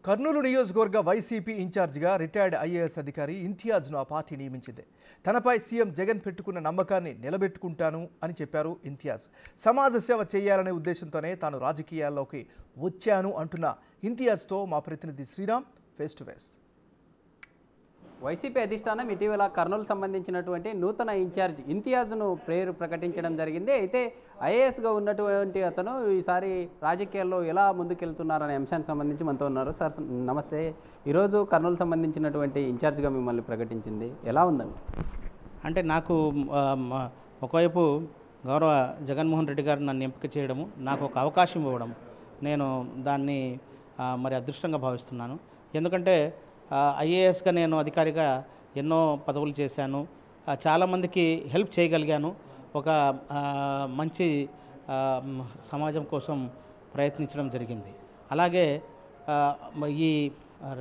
కర్నూలు నియోజకవర్గ వైసీపీ ఇన్ఛార్జిగా retired IAS అధికారి ఇంతియాజ్ను ఆ పార్టీ నియమించింది. తనపై సీఎం జగన్ పెట్టుకున్న నమ్మకాన్ని నిలబెట్టుకుంటాను అని చెప్పారు ఇంతియాజ్. సమాజ సేవ చేయాలనే ఉద్దేశంతోనే తాను రాజకీయాల్లోకి వచ్చాను అంటున్న ఇంతియాజ్తో మా ప్రతినిధి Sriram face to face. YCP అధిష్టానం ఇటీవల కర్నూలు సంబంధించినటువంటి నూతన ఇన్ఛార్జ్ ఇంతియాజ్ను పేరు ప్రకటించడం జరిగింది. అయితే ఐఏఎస్గా ఉన్నటువంటి అతను ఈసారి రాజకీయాల్లో ఎలా ముందుకెళ్తున్నారనే అంశానికి సంబంధించి మనతో ఉన్నారు. సార్ నమస్తే. ఈరోజు కర్నూలు సంబంధించినటువంటి ఇన్ఛార్జ్గా మిమ్మల్ని ప్రకటించింది ఎలా ఉందండి? అంటే నాకు ఒకవైపు గౌరవ జగన్మోహన్ రెడ్డి గారు నన్ను ఎంపిక చేయడము, నాకు ఒక అవకాశం ఇవ్వడం, నేను దాన్ని మరి అదృష్టంగా భావిస్తున్నాను. ఎందుకంటే ఐఏఎస్గా నేను అధికారిగా ఎన్నో పదవులు చేశాను, చాలామందికి హెల్ప్ చేయగలిగాను, ఒక మంచి సమాజం కోసం ప్రయత్నించడం జరిగింది. అలాగే ఈ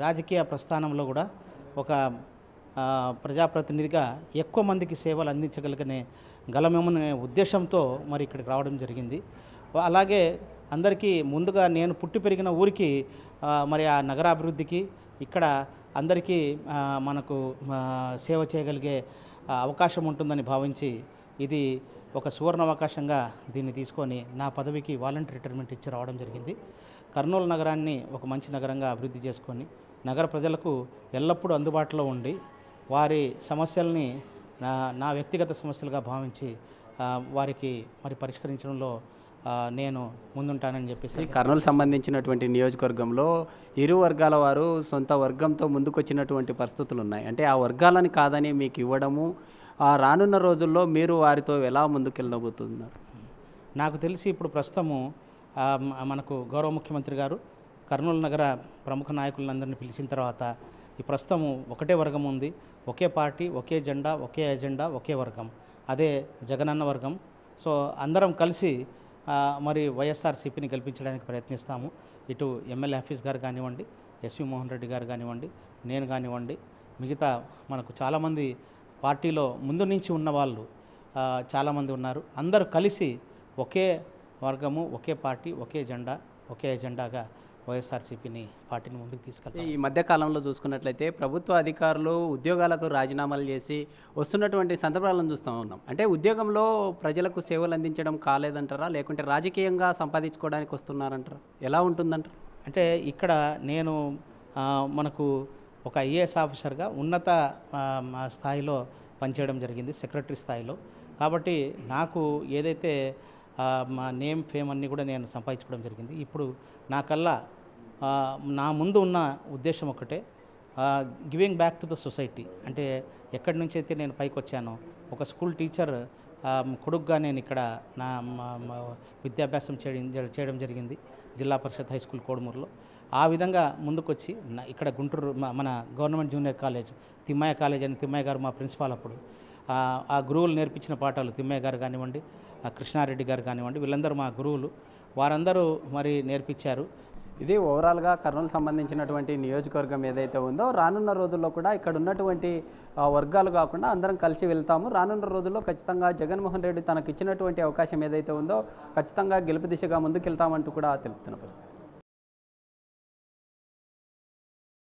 రాజకీయ ప్రస్థానంలో కూడా ఒక ప్రజాప్రతినిధిగా ఎక్కువ మందికి సేవలు గలమేమనే ఉద్దేశంతో మరి ఇక్కడికి రావడం జరిగింది. అలాగే అందరికీ ముందుగా నేను పుట్టి పెరిగిన ఊరికి మరి ఆ నగరాభివృద్ధికి ఇక్కడ అందరికీ మనకు సేవ చేయగలిగే అవకాశం ఉంటుందని భావించి ఇది ఒక సువర్ణ అవకాశంగా దీన్ని తీసుకొని నా పదవికి వాలంటీర్ రిటైర్మెంట్ ఇచ్చి రావడం జరిగింది. కర్నూలు నగరాన్ని ఒక మంచి నగరంగా అభివృద్ధి చేసుకొని నగర ప్రజలకు ఎల్లప్పుడూ అందుబాటులో ఉండి వారి సమస్యల్ని నా వ్యక్తిగత సమస్యలుగా భావించి వారికి మరి పరిష్కరించడంలో నేను ముందుంటానని చెప్పేసి. కర్నూలు సంబంధించినటువంటి నియోజకవర్గంలో ఇరు వర్గాల వారు సొంత వర్గంతో ముందుకొచ్చినటువంటి పరిస్థితులు ఉన్నాయి. అంటే ఆ వర్గాలని కాదని మీకు ఇవ్వడము, రానున్న రోజుల్లో మీరు వారితో ఎలా ముందుకెళ్ళబోతున్నారు? నాకు తెలిసి ఇప్పుడు ప్రస్తుతము మనకు గౌరవ ముఖ్యమంత్రి గారు కర్నూలు నగర ప్రముఖ నాయకులందరినీ పిలిచిన తర్వాత ఈ ప్రస్తుతము ఒకటే వర్గం ఉంది, ఒకే పార్టీ, ఒకే జెండా, ఒకే ఎజెండా, ఒకే వర్గం, అదే జగనన్న వర్గం. సో అందరం కలిసి మరి వైఎస్ఆర్సీపీని గెలిపించడానికి ప్రయత్నిస్తాము. ఇటు ఎమ్మెల్యే హఫీజ్ గారు కానివ్వండి, ఎస్వి మోహన్ రెడ్డి గారు కానివ్వండి, నేను కానివ్వండి, మిగతా మనకు చాలామంది పార్టీలో ముందు నుంచి ఉన్న వాళ్ళు చాలామంది ఉన్నారు. అందరూ కలిసి ఒకే వర్గము, ఒకే పార్టీ, ఒకే జెండా, ఒకే ఎజెండాగా వైఎస్ఆర్సీపీని పార్టీని ముందుకు తీసుకెళ్తాం. ఈ మధ్యకాలంలో చూసుకున్నట్లయితే ప్రభుత్వ అధికారులు ఉద్యోగాలకు రాజీనామాలు చేసి వస్తున్నటువంటి సందర్భాలను చూస్తూ ఉన్నాం. అంటే ఉద్యోగంలో ప్రజలకు సేవలు అందించడం కాలేదంటారా, లేకుంటే రాజకీయంగా సంపాదించుకోవడానికి వస్తున్నారంటారా, ఎలా ఉంటుందంటారు? అంటే ఇక్కడ నేను మనకు ఒక ఐఏఎస్ ఆఫీసర్గా ఉన్నత స్థాయిలో పనిచేయడం జరిగింది, సెక్రటరీ స్థాయిలో. కాబట్టి నాకు ఏదైతే మా నేమ్ ఫేమ్ అన్నీ కూడా నేను సంపాదించుకోవడం జరిగింది. ఇప్పుడు నాకల్లా నా ముందు ఉన్న ఉద్దేశం ఒకటే, giving back to the society. అంటే ఎక్కడి నుంచి అయితే నేను పైకి వచ్చానో, ఒక స్కూల్ టీచర్ కొడుకుగా నేను ఇక్కడ నా విద్యాభ్యాసం చేయడం జరిగింది జిల్లా పరిషత్ హై స్కూల్ కోడుమూరులో. ఆ విధంగా ముందుకొచ్చి ఇక్కడ గుంటూరు మన government junior college, Thimmaiah college అని తిమ్మయ్య గారు మా ప్రిన్సిపాల్ అప్పుడు, ఆ గురువులు నేర్పించిన పాఠాలు తిమ్మయ్య గారు కానివ్వండి, కృష్ణారెడ్డి గారు కానివ్వండి, వీళ్ళందరూ మా గురువులు, వారందరూ మరి నేర్పించారు. ఇది ఓవరాల్గా కర్నూలు సంబంధించినటువంటి నియోజకవర్గం ఏదైతే ఉందో రానున్న రోజుల్లో కూడా ఇక్కడ ఉన్నటువంటి వర్గాలు కాకుండా అందరం కలిసి వెళ్తాము. రానున్న రోజుల్లో ఖచ్చితంగా జగన్మోహన్ రెడ్డి తనకు ఇచ్చినటువంటి అవకాశం ఏదైతే ఉందో ఖచ్చితంగా గెలుపు దిశగా ముందుకెళ్తామంటూ కూడా తెలుపుతున్న పరిస్థితి.